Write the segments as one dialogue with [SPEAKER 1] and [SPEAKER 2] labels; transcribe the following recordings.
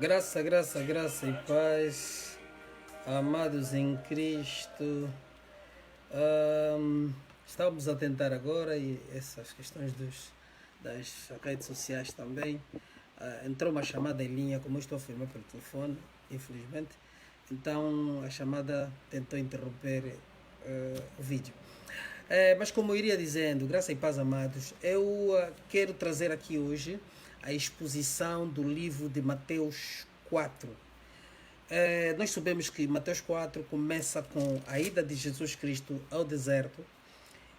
[SPEAKER 1] Graça, graça, graça e paz, amados em Cristo. Estamos a tentar agora, e essas questões das redes sociais também. Entrou uma chamada em linha, como eu estou a filmar pelo telefone, infelizmente. Então a chamada tentou interromper o vídeo. Mas como eu iria dizendo, graça e paz, amados, eu quero trazer aqui hoje a exposição do livro de Mateus 4. Nós sabemos que Mateus 4 começa com a ida de Jesus Cristo ao deserto.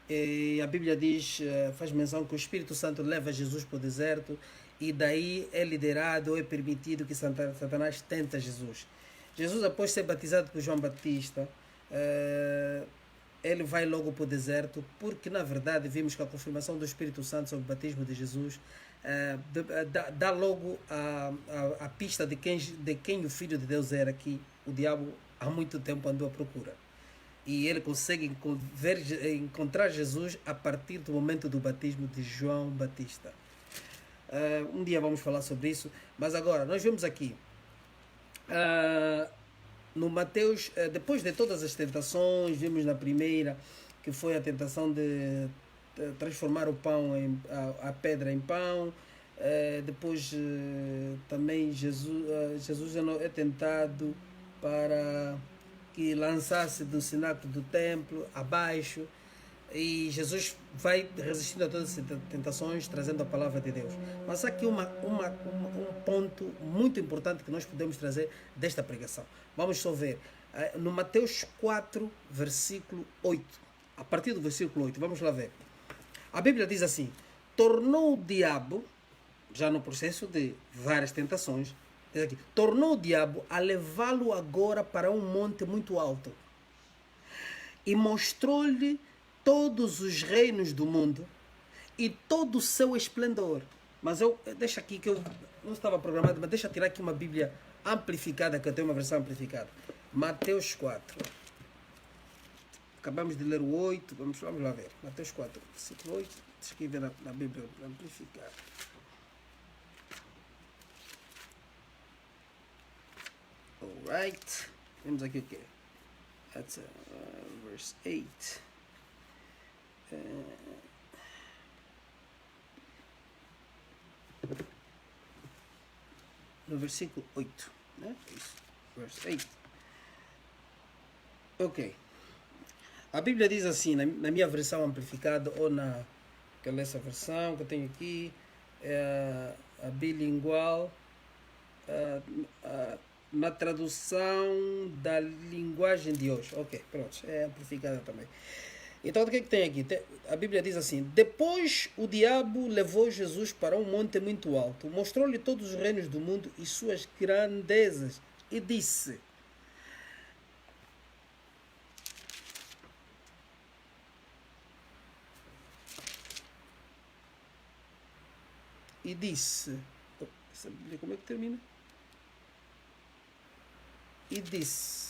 [SPEAKER 1] E a Bíblia diz, faz menção que o Espírito Santo leva Jesus para o deserto e daí é liderado ou é permitido que Satanás tenta Jesus. Jesus, após ser batizado por João Batista, ele vai logo para o deserto, porque na verdade vimos que a confirmação do Espírito Santo sobre o batismo de Jesus dá logo a pista de quem o Filho de Deus era, que o diabo há muito tempo andou à procura. E ele consegue encontrar Jesus a partir do momento do batismo de João Batista. Um dia vamos falar sobre isso, mas agora nós vemos aqui no Mateus, depois de todas as tentações, vimos na primeira que foi a tentação de transformar o pão a pedra em pão. Depois também Jesus é tentado para que lançasse do cenáculo do templo abaixo, e Jesus vai resistindo a todas as tentações, trazendo a palavra de Deus. Mas há aqui um ponto muito importante que nós podemos trazer desta pregação. Vamos só ver. No Mateus 4, versículo 8. A partir do versículo 8, vamos lá ver. A Bíblia diz assim: tornou o diabo, já no processo de várias tentações, diz aqui, tornou o diabo a levá-lo agora para um monte muito alto e mostrou-lhe todos os reinos do mundo e todo o seu esplendor. Mas deixa aqui, que eu não estava programado, mas deixa eu tirar aqui uma Bíblia amplificada, que eu tenho uma versão amplificada. Mateus 4. Acabamos de ler o 8, vamos lá ver. Mateus 4, versículo 8. Deixa eu ver na Bíblia amplificada. Alright. Vemos aqui o quê? That's verse 8. No versículo 8, né? Isso, verse 8. Ok. A Bíblia diz assim, na minha versão amplificada, ou essa versão que eu tenho aqui, a bilingual, na tradução da linguagem de hoje. Ok, pronto, é amplificada também. Então, o que tem aqui? A Bíblia diz assim: depois o diabo levou Jesus para um monte muito alto, mostrou-lhe todos os reinos do mundo e suas grandezas, e disse: essa Bíblia como é que termina? E disse: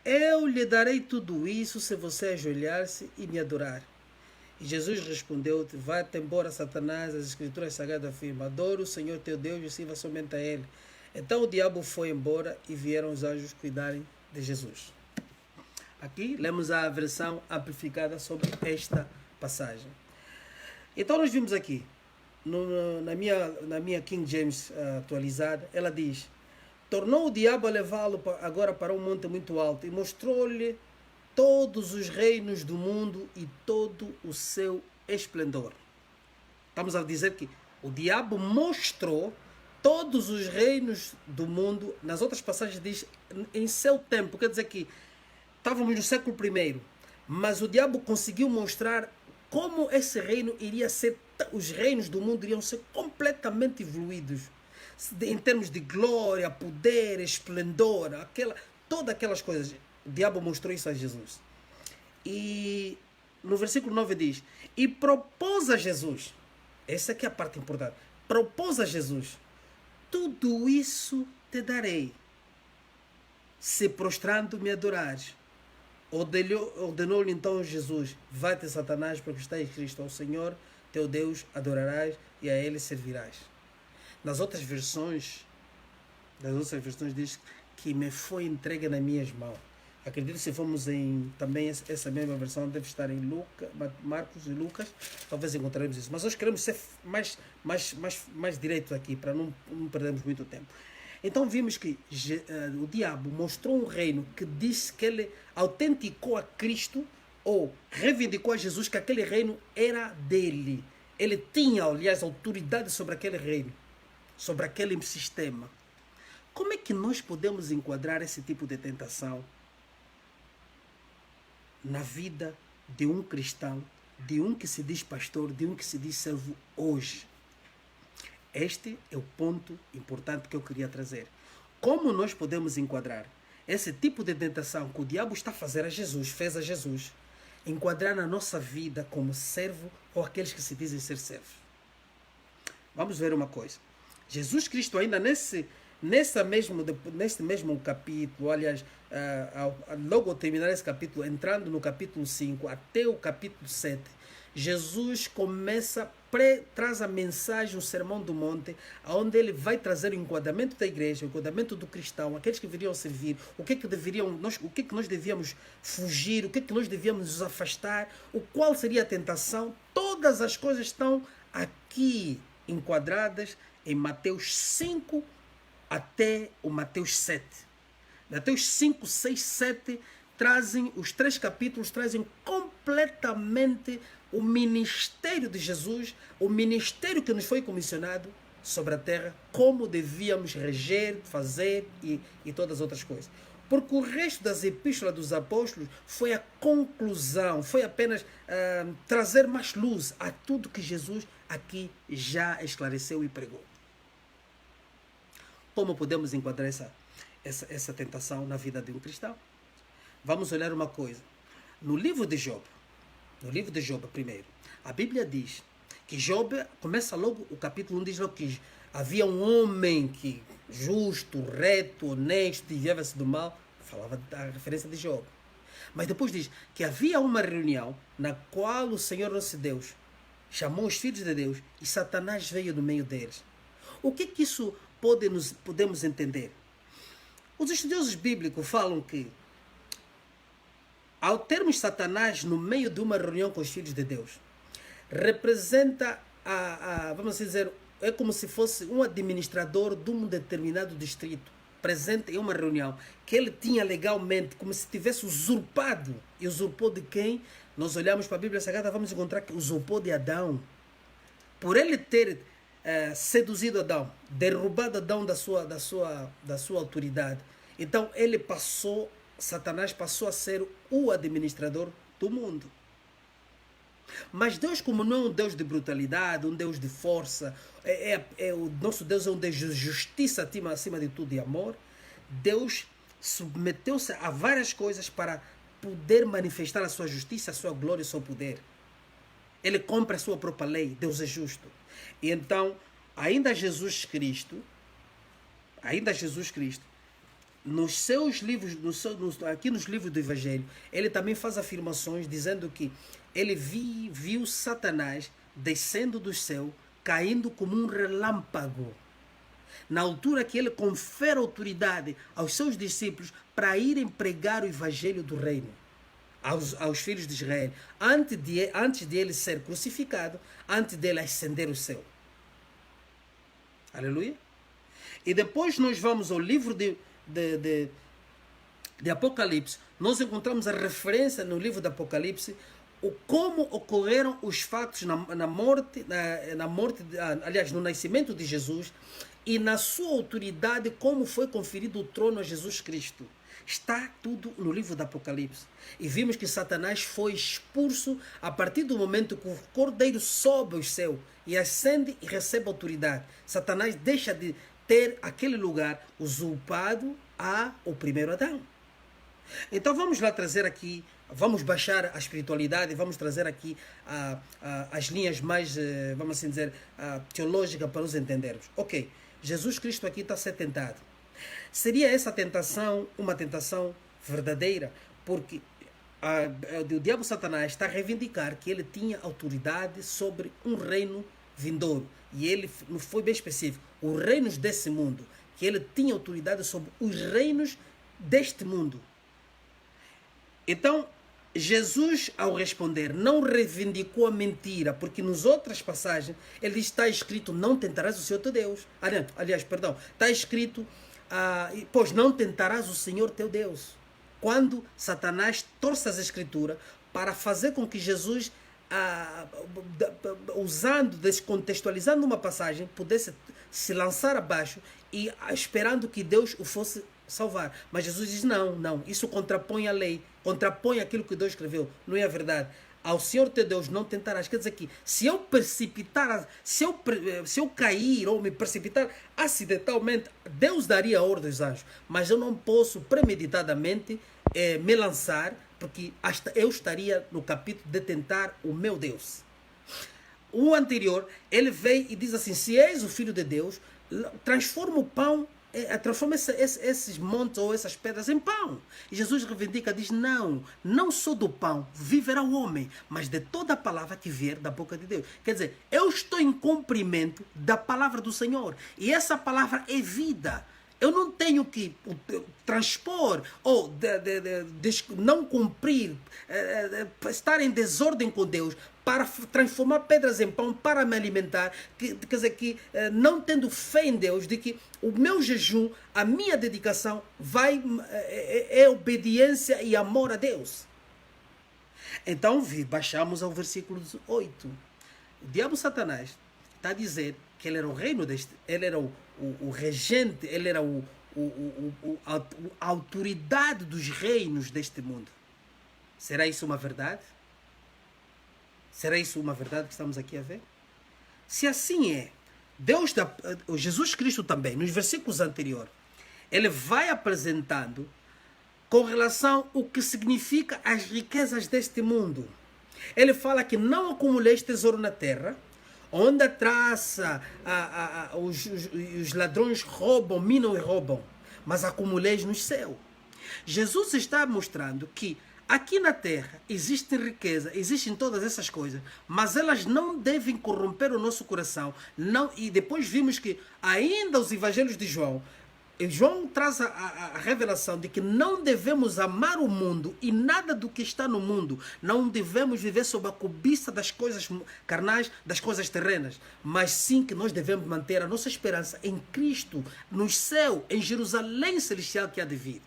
[SPEAKER 1] eu lhe darei tudo isso se você ajoelhar-se e me adorar. E Jesus respondeu-te: vai-te embora, Satanás, as escrituras sagradas afirmam: adora o Senhor teu Deus e sirva somente a Ele. Então o diabo foi embora e vieram os anjos cuidarem de Jesus. Aqui lemos a versão amplificada sobre esta passagem. Então nós vimos aqui, na minha King James atualizada, ela diz: tornou o diabo a levá-lo agora para um monte muito alto e mostrou-lhe todos os reinos do mundo e todo o seu esplendor. Estamos a dizer que o diabo mostrou todos os reinos do mundo. Nas outras passagens diz em seu tempo, quer dizer que estávamos no século I, mas o diabo conseguiu mostrar como esse reino iria ser, os reinos do mundo iriam ser completamente evoluídos em termos de glória, poder, esplendor, todas aquelas coisas. O diabo mostrou isso a Jesus. E no versículo 9 diz: e propôs a Jesus, essa aqui é a parte importante, propôs a Jesus: tudo isso te darei, se prostrando me adorares. Ordenou-lhe então Jesus: vai-te, Satanás, porque está escrito: ao Senhor teu Deus adorarás e a Ele servirás. Nas outras versões das outras versões diz que me foi entregue nas minhas mãos. Acredito que se formos em também essa mesma versão deve estar em Marcos e Lucas, talvez encontraremos isso. Mas nós queremos ser mais diretos aqui para não perdermos muito tempo. Então vimos que o diabo mostrou um reino que disse que ele autenticou a Cristo ou reivindicou a Jesus que aquele reino era dele. Ele tinha, aliás, autoridade sobre aquele reino, sobre aquele sistema. Como é que nós podemos enquadrar esse tipo de tentação na vida de um cristão, de um que se diz pastor, de um que se diz servo hoje? Este é o ponto importante que eu queria trazer. Como nós podemos enquadrar esse tipo de tentação que o diabo está a fazer a Jesus, fez a Jesus, enquadrar na nossa vida como servo ou aqueles que se dizem ser servos? Vamos ver uma coisa. Jesus Cristo ainda nesse mesmo capítulo, aliás, logo ao terminar esse capítulo, entrando no capítulo 5 até o capítulo 7, Jesus traz a mensagem, o Sermão do Monte, onde ele vai trazer o enquadramento da igreja, o enquadramento do cristão, aqueles que deveriam servir, o que nós devíamos fugir, o que nós devíamos nos afastar, qual seria a tentação. Todas as coisas estão aqui enquadradas em Mateus 5 até o Mateus 7. Mateus 5, 6, 7 trazem, os 3 capítulos trazem completamente o ministério de Jesus, o ministério que nos foi comissionado sobre a terra, como devíamos reger, fazer e todas as outras coisas. Porque o resto das epístolas dos apóstolos foi a conclusão, foi apenas trazer mais luz a tudo que Jesus aqui já esclareceu e pregou. Como podemos enquadrar essa tentação na vida de um cristão? Vamos olhar uma coisa. No livro de Job primeiro, a Bíblia diz que Job, começa logo, o capítulo 1 diz logo que havia um homem que justo, reto, honesto, desviava-se do mal, falava da referência de Job. Mas depois diz que havia uma reunião na qual o Senhor nosso Deus chamou os filhos de Deus e Satanás veio no meio deles. O que isso podemos entender? Os estudiosos bíblicos falam que, ao termos Satanás no meio de uma reunião com os filhos de Deus, representa, vamos dizer, é como se fosse um administrador de um determinado distrito, presente em uma reunião, que ele tinha legalmente, como se tivesse usurpado. E usurpou de quem? Nós olhamos para a Bíblia Sagrada, vamos encontrar que usurpou de Adão. Por ele ter seduzido Adão, derrubado Adão da sua autoridade. Então Satanás passou a ser o administrador do mundo. Mas Deus, como não é um Deus de brutalidade, um Deus de força, o nosso Deus é um Deus de justiça acima de tudo e amor, Deus submeteu-se a várias coisas para poder manifestar a sua justiça, a sua glória e o seu poder. Ele cumpre a sua própria lei, Deus é justo. E então, ainda Jesus Cristo, nos seus livros, aqui nos livros do Evangelho, ele também faz afirmações dizendo que ele viu Satanás descendo do céu, caindo como um relâmpago. Na altura que ele confere autoridade aos seus discípulos para irem pregar o Evangelho do Reino aos filhos de Israel, antes de ele ser crucificado, antes de ele ascender o céu. Aleluia. E depois nós vamos ao livro de Apocalipse. Nós encontramos a referência no livro de Apocalipse como ocorreram os fatos aliás, no nascimento de Jesus e na sua autoridade, como foi conferido o trono a Jesus Cristo. Está tudo no livro do Apocalipse. E vimos que Satanás foi expulso a partir do momento que o Cordeiro sobe ao céu e ascende e recebe autoridade. Satanás deixa de ter aquele lugar usurpado ao primeiro Adão. Então vamos lá trazer aqui, vamos baixar a espiritualidade, vamos trazer aqui as linhas mais, vamos assim dizer, teológicas para nos entendermos. Ok, Jesus Cristo aqui está a ser tentado. Seria essa tentação uma tentação verdadeira? Porque o diabo Satanás está a reivindicar que ele tinha autoridade sobre um reino vindouro. E ele não foi bem específico. Os reinos desse mundo, que ele tinha autoridade sobre os reinos deste mundo. Então, Jesus, ao responder, não reivindicou a mentira, porque nas outras passagens ele está escrito: não tentarás o Senhor teu Deus. Aliás, perdão, está escrito: pois não tentarás o Senhor teu Deus. Quando Satanás torce as escrituras para fazer com que Jesus, usando, descontextualizando uma passagem, pudesse se lançar abaixo e esperando que Deus o fosse salvar. Mas Jesus diz: não, isso contrapõe a lei, contrapõe aquilo que Deus escreveu, não é a verdade. Ao Senhor teu Deus não tentarás. Quer dizer que se eu precipitar, se eu cair ou me precipitar acidentalmente, Deus daria ordem aos anjos, mas eu não posso premeditadamente me lançar, porque eu estaria no capítulo de tentar o meu Deus. O anterior, ele veio e diz assim: se és o Filho de Deus, transforma o pão, transforma esses montes ou essas pedras em pão. E Jesus reivindica, diz: não só do pão viverá o homem, mas de toda a palavra que vier da boca de Deus. Quer dizer, eu estou em cumprimento da palavra do Senhor, e essa palavra é vida. Eu não tenho que transpor ou não cumprir, estar em desordem com Deus para transformar pedras em pão para me alimentar. Quer dizer que não tendo fé em Deus, de que o meu jejum, a minha dedicação é obediência e amor a Deus. Então baixamos ao versículo 8. O diabo Satanás está a dizer que ele era o reino ele era o regente, ele era a autoridade dos reinos deste mundo. Será isso uma verdade? Será isso uma verdade que estamos aqui a ver? Se assim é, Jesus Cristo também, nos versículos anteriores, ele vai apresentando com relação ao que significa as riquezas deste mundo. Ele fala que não acumuleis tesouro na terra, onde a traça, os ladrões roubam, minam e roubam, mas acumuleis no céu. Jesus está mostrando que aqui na terra existe riqueza, existem todas essas coisas, mas elas não devem corromper o nosso coração. E depois vimos que ainda os evangelhos de João traz a revelação de que não devemos amar o mundo e nada do que está no mundo. Não devemos viver sob a cobiça das coisas carnais, das coisas terrenas, mas sim que nós devemos manter a nossa esperança em Cristo, no céu, em Jerusalém celestial que há de vir.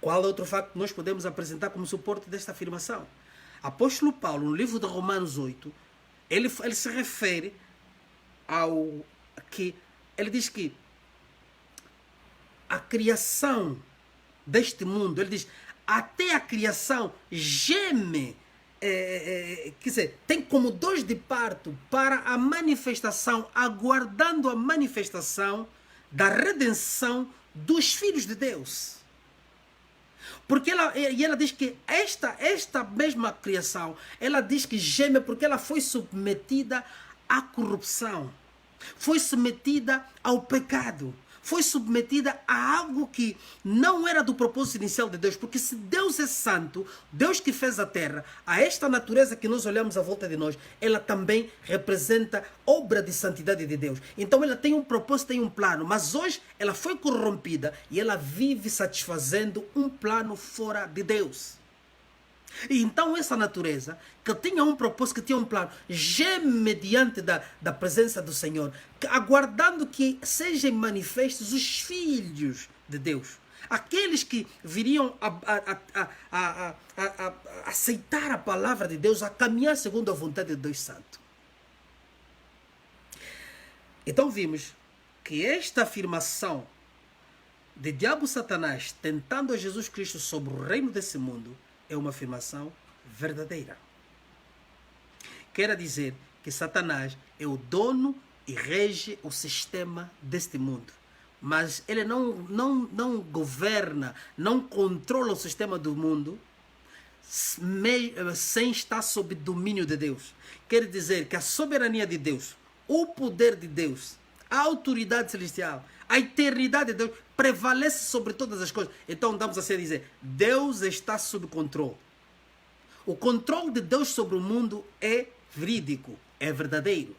[SPEAKER 1] Qual outro facto nós podemos apresentar como suporte desta afirmação? Apóstolo Paulo, no livro de Romanos 8, ele se refere ao que ele diz que a criação deste mundo, ele diz, até a criação geme, quer dizer, tem como dores de parto para a manifestação, aguardando a manifestação da redenção dos filhos de Deus. Porque ela diz que esta mesma criação, ela diz que geme porque ela foi submetida à corrupção, foi submetida ao pecado, foi submetida a algo que não era do propósito inicial de Deus. Porque se Deus é santo, Deus que fez a terra, a esta natureza que nós olhamos à volta de nós, ela também representa obra de santidade de Deus. Então ela tem um propósito, tem um plano, mas hoje ela foi corrompida e ela vive satisfazendo um plano fora de Deus. E então essa natureza, que tinha um propósito, que tinha um plano, geme diante da presença do Senhor, aguardando que sejam manifestos os filhos de Deus. Aqueles que viriam a aceitar a palavra de Deus, a caminhar segundo a vontade de Deus Santo. Então vimos que esta afirmação de diabo Satanás tentando a Jesus Cristo sobre o reino desse mundo é uma afirmação verdadeira. Quer dizer que Satanás é o dono e rege o sistema deste mundo. Mas ele não governa, não controla o sistema do mundo sem estar sob domínio de Deus. Quer dizer que a soberania de Deus, o poder de Deus, a autoridade celestial, a eternidade de Deus prevalece sobre todas as coisas. Então damos assim a dizer, Deus está sob controle. O controle de Deus sobre o mundo é verídico, é verdadeiro.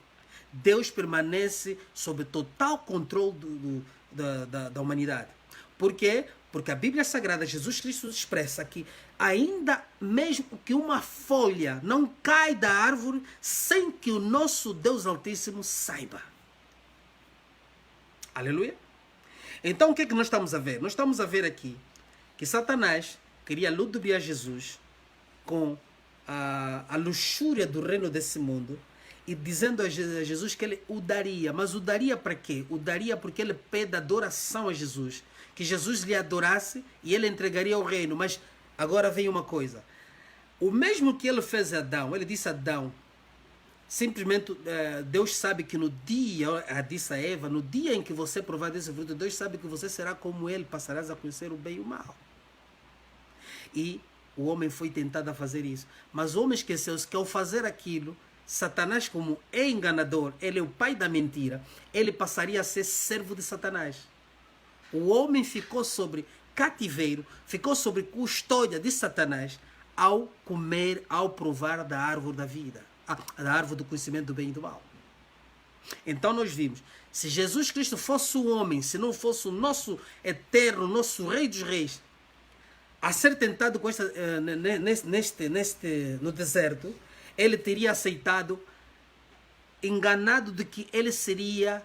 [SPEAKER 1] Deus permanece sob total controle da humanidade. Por quê? Porque a Bíblia Sagrada, Jesus Cristo expressa que ainda mesmo que uma folha não cai da árvore sem que o nosso Deus Altíssimo saiba. Aleluia? Então o que é que nós estamos a ver? Nós estamos a ver aqui que Satanás queria ludibriar Jesus com a luxúria do reino desse mundo e dizendo a Jesus que ele o daria. Mas o daria para quê? O daria porque ele pede adoração a Jesus. Que Jesus lhe adorasse e ele entregaria o reino. Mas agora vem uma coisa. O mesmo que ele fez a Adão, ele disse a Adão, simplesmente Deus sabe que no dia, disse a Eva, no dia em que você provar desse fruto, Deus sabe que você será como ele, passarás a conhecer o bem e o mal. E o homem foi tentado a fazer isso. Mas o homem esqueceu-se que ao fazer aquilo, Satanás, como é enganador, ele é o pai da mentira, ele passaria a ser servo de Satanás. O homem ficou sobre cativeiro, ficou sobre custódia de Satanás ao comer, ao provar da árvore da vida, da árvore do conhecimento do bem e do mal. Então nós vimos, se Jesus Cristo fosse o homem, se não fosse o nosso eterno, nosso Rei dos Reis, a ser tentado com no deserto, ele teria aceitado, enganado de que ele seria,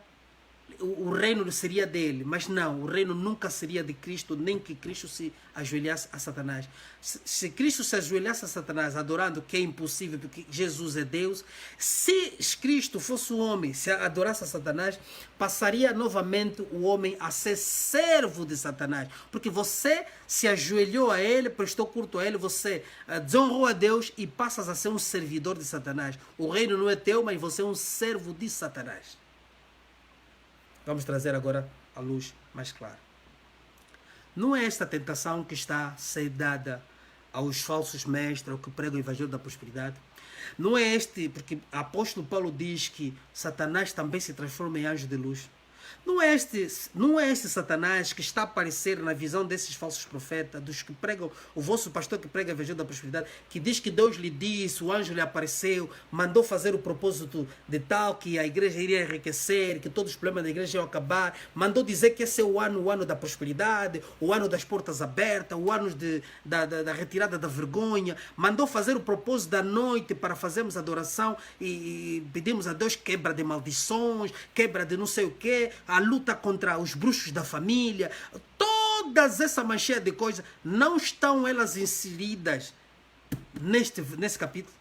[SPEAKER 1] o reino seria dele, mas não, o reino nunca seria de Cristo, nem que Cristo se ajoelhasse a Satanás. Se Cristo se ajoelhasse a Satanás, adorando, que é impossível, porque Jesus é Deus, se Cristo fosse o homem, se adorasse a Satanás, passaria novamente o homem a ser servo de Satanás, porque você se ajoelhou a ele, prestou culto a ele, você desonrou a Deus e passas a ser um servidor de Satanás. O reino não é teu, mas você é um servo de Satanás. Vamos trazer agora a luz mais clara. Não é esta tentação que está a ser dada aos falsos mestres, ao que pregam o evangelho da prosperidade. Não é este, porque o apóstolo Paulo diz que Satanás também se transforma em anjo de luz. Não é este Satanás que está a aparecer na visão desses falsos profetas, dos que pregam, o vosso pastor que prega o evangelho da prosperidade, que diz que Deus lhe disse, o anjo lhe apareceu, mandou fazer o propósito de tal, que a igreja iria enriquecer, que todos os problemas da igreja iam acabar, mandou dizer que esse é o ano da prosperidade, o ano das portas abertas, o ano da retirada da vergonha, mandou fazer o propósito da noite para fazermos adoração e pedimos a Deus quebra de maldições, quebra de não sei o quê, a luta contra os bruxos da família, todas essa mancheia de coisas, não estão elas inseridas nesse capítulo?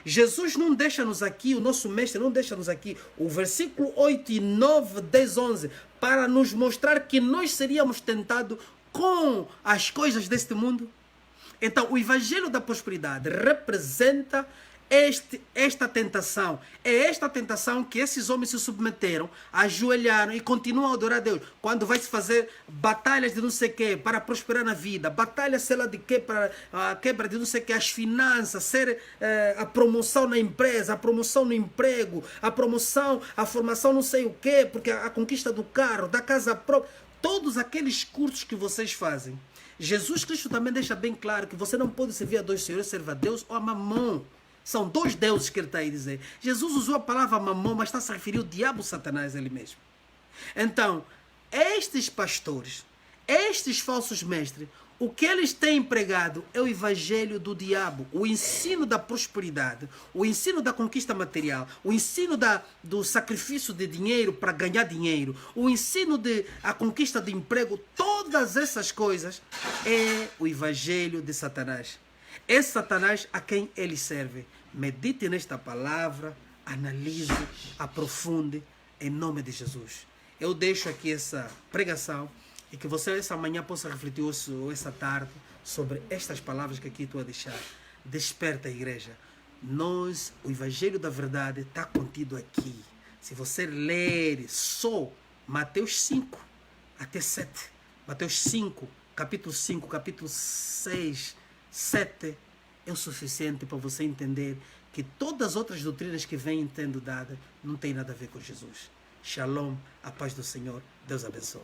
[SPEAKER 1] Jesus não deixa-nos aqui, o nosso mestre não deixa-nos aqui, o versículo 8 e 9, 10, 11, para nos mostrar que nós seríamos tentados com as coisas deste mundo? Então, o evangelho da prosperidade representa esta tentação. É esta tentação que esses homens se submeteram, ajoelharam e continuam a adorar a Deus. Quando vai se fazer batalhas de não sei o que para prosperar na vida, batalhas sei lá de que para a quebra de não sei o que, as finanças, ser a promoção na empresa, a promoção no emprego, a promoção, a formação não sei o que, porque a conquista do carro, da casa própria, todos aqueles cursos que vocês fazem. Jesus Cristo também deixa bem claro que você não pode servir a dois senhores, serve a Deus ou a Mamon. São dois deuses que ele está aí a dizer. Jesus usou a palavra mamão, mas está a se referir ao diabo Satanás ele mesmo. Então, estes pastores, estes falsos mestres, o que eles têm empregado é o evangelho do diabo, o ensino da prosperidade, o ensino da conquista material, o ensino do sacrifício de dinheiro para ganhar dinheiro, o ensino a conquista de emprego, todas essas coisas é o evangelho de Satanás. É Satanás a quem ele serve. Medite nesta palavra, analise, aprofunde, em nome de Jesus. Eu deixo aqui essa pregação e que você essa manhã possa refletir ou essa tarde sobre estas palavras que aqui estou a deixar. Desperta a igreja. O Evangelho da Verdade está contido aqui. Se você ler só Mateus 5 até 7, Mateus 5, capítulo 5, capítulo 6, 7, é o suficiente para você entender que todas as outras doutrinas que vêm tendo dada não tem nada a ver com Jesus. Shalom, a paz do Senhor, Deus abençoe.